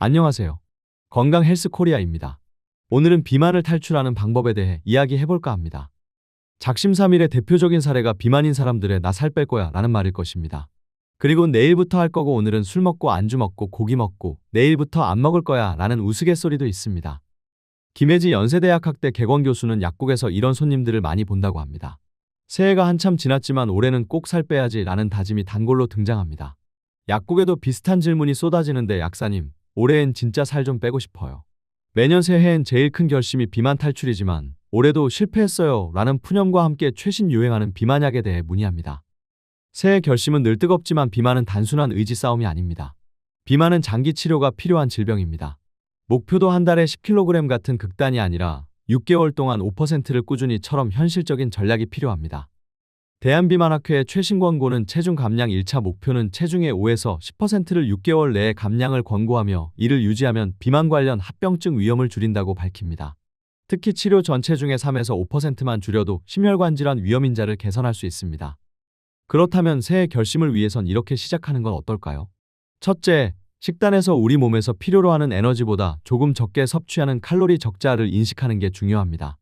안녕하세요. 건강 헬스 코리아입니다. 오늘은 비만을 탈출하는 방법에 대해 이야기해볼까 합니다. 작심삼일의 대표적인 사례가 비만인 사람들의 나 살 뺄 거야 라는 말일 것입니다. 그리고 내일부터 할 거고 오늘은 술 먹고 안주 먹고 고기 먹고 내일부터 안 먹을 거야 라는 우스갯소리도 있습니다. 김혜지 연세대학 학대 객원 교수는 약국에서 이런 손님들을 많이 본다고 합니다. 새해가 한참 지났지만 올해는 꼭 살 빼야지 라는 다짐이 단골로 등장합니다. 약국에도 비슷한 질문이 쏟아지는데 약사님, 올해엔 진짜 살 좀 빼고 싶어요. 매년 새해엔 제일 큰 결심이 비만 탈출이지만 올해도 실패했어요 라는 푸념과 함께 최신 유행하는 비만약에 대해 문의합니다. 새해 결심은 늘 뜨겁지만 비만은 단순한 의지 싸움이 아닙니다. 비만은 장기 치료가 필요한 질병입니다. 목표도 한 달에 10kg 같은 극단이 아니라 6개월 동안 5%를 꾸준히처럼 현실적인 전략이 필요합니다. 대한비만학회의 최신 권고는 체중 감량 1차 목표는 체중의 5에서 10%를 6개월 내에 감량을 권고하며 이를 유지하면 비만 관련 합병증 위험을 줄인다고 밝힙니다. 특히 치료 전 체중의 3에서 5%만 줄여도 심혈관 질환 위험인자를 개선할 수 있습니다. 그렇다면 새해 결심을 위해선 이렇게 시작하는 건 어떨까요? 첫째, 식단에서 우리 몸에서 필요로 하는 에너지보다 조금 적게 섭취하는 칼로리 적자를 인식하는 게 중요합니다.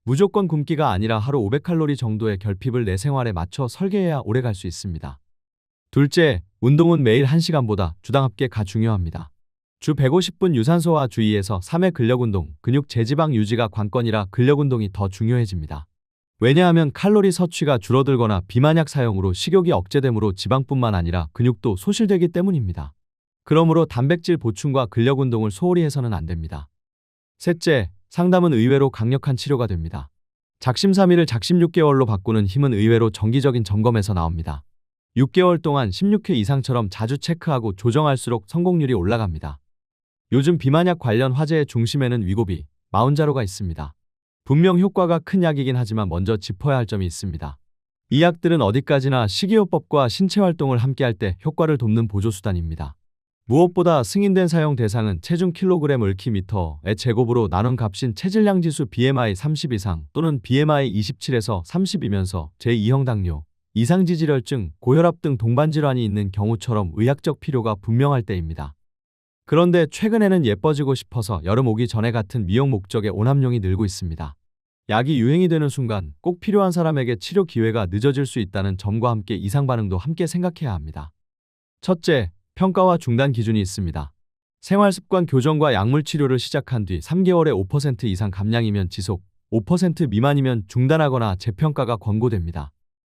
무조건 굶기가 아니라 하루 500칼로리 정도의 결핍을 내 생활에 맞춰 설계해야 오래 갈 수 있습니다. 둘째, 운동은 매일 1시간보다 주당 합계가 중요합니다. 주 150분 유산소와 주 2에서 3회 근력운동, 근육 재지방 유지가 관건이라 근력운동이 더 중요해집니다. 왜냐하면 칼로리 섭취가 줄어들거나 비만약 사용으로 식욕이 억제되므로 지방뿐만 아니라 근육도 소실되기 때문입니다. 그러므로 단백질 보충과 근력운동을 소홀히 해서는 안 됩니다. 셋째, 상담은 의외로 강력한 치료가 됩니다. 작심삼일을 작심 6개월로 바꾸는 힘은 의외로 정기적인 점검에서 나옵니다. 6개월 동안 16회 이상처럼 자주 체크하고 조정할수록 성공률이 올라갑니다. 요즘 비만약 관련 화제의 중심에는 위고비, 마운자로가 있습니다. 분명 효과가 큰 약이긴 하지만 먼저 짚어야 할 점이 있습니다. 이 약들은 어디까지나 식이요법과 신체활동을 함께할 때 효과를 돕는 보조수단입니다. 무엇보다 승인된 사용 대상은 체중 kg/m의 제곱으로 나눈 값인 체질량지수 BMI 30 이상 또는 BMI 27에서 30이면서 제2형 당뇨, 이상지질혈증, 고혈압 등 동반질환이 있는 경우처럼 의학적 필요가 분명할 때입니다. 그런데 최근에는 예뻐지고 싶어서 여름 오기 전에 같은 미용 목적의 오남용이 늘고 있습니다. 약이 유행이 되는 순간 꼭 필요한 사람에게 치료 기회가 늦어질 수 있다는 점과 함께 이상 반응도 함께 생각해야 합니다. 첫째, 평가와 중단 기준이 있습니다. 생활습관 교정과 약물 치료를 시작한 뒤 3개월에 5% 이상 감량이면 지속, 5% 미만이면 중단하거나 재평가가 권고됩니다.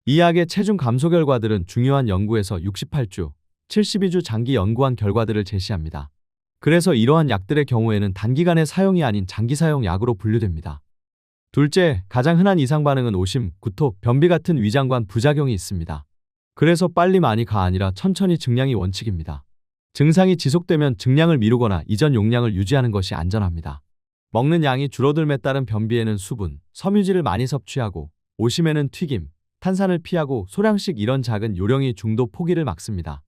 이 약의 체중 감소 결과들은 중요한 연구에서 68주, 72주 장기 연구한 결과들을 제시합니다. 그래서 이러한 약들의 경우에는 단기간의 사용이 아닌 장기 사용 약으로 분류됩니다. 둘째, 가장 흔한 이상 반응은 오심, 구토, 변비 같은 위장관 부작용이 있습니다. 그래서 빨리 많이가 아니라 천천히 증량이 원칙입니다. 증상이 지속되면 증량을 미루거나 이전 용량을 유지하는 것이 안전합니다. 먹는 양이 줄어들에 따른 변비에는 수분, 섬유질을 많이 섭취하고 오심에는 튀김, 탄산을 피하고 소량씩 이런 작은 요령이 중도 포기를 막습니다.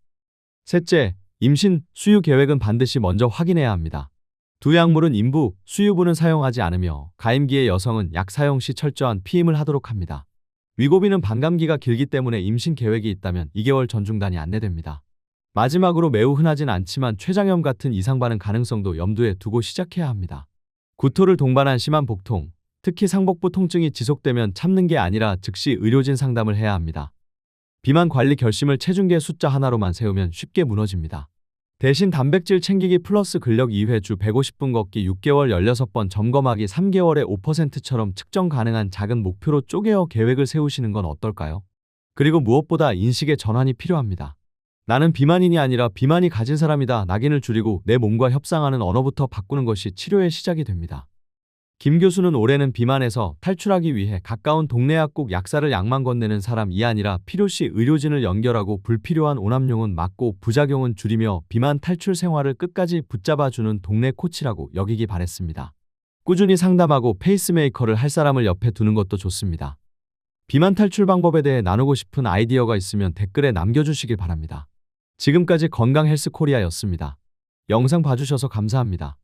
셋째, 임신, 수유 계획은 반드시 먼저 확인해야 합니다. 두 약물은 임부, 수유부는 사용하지 않으며 가임기의 여성은 약 사용 시 철저한 피임을 하도록 합니다. 위고비는 반감기가 길기 때문에 임신 계획이 있다면 2개월 전 중단이 안내됩니다. 마지막으로 매우 흔하진 않지만 췌장염 같은 이상 반응 가능성도 염두에 두고 시작해야 합니다. 구토를 동반한 심한 복통, 특히 상복부 통증이 지속되면 참는 게 아니라 즉시 의료진 상담을 해야 합니다. 비만 관리 결심을 체중계 숫자 하나로만 세우면 쉽게 무너집니다. 대신 단백질 챙기기 플러스 근력 2회 주 150분 걷기 6개월 16번 점검하기 3개월에 5%처럼 측정 가능한 작은 목표로 쪼개어 계획을 세우시는 건 어떨까요? 그리고 무엇보다 인식의 전환이 필요합니다. 나는 비만인이 아니라 비만이 가진 사람이다. 낙인을 줄이고 내 몸과 협상하는 언어부터 바꾸는 것이 치료의 시작이 됩니다. 김 교수는 올해는 비만에서 탈출하기 위해 가까운 동네 약국 약사를 약만 건네는 사람이 아니라 필요시 의료진을 연결하고 불필요한 오남용은 막고 부작용은 줄이며 비만 탈출 생활을 끝까지 붙잡아주는 동네 코치라고 여기기 바랬습니다. 꾸준히 상담하고 페이스메이커를 할 사람을 옆에 두는 것도 좋습니다. 비만 탈출 방법에 대해 나누고 싶은 아이디어가 있으면 댓글에 남겨주시길 바랍니다. 지금까지 건강 헬스 코리아였습니다. 영상 봐주셔서 감사합니다.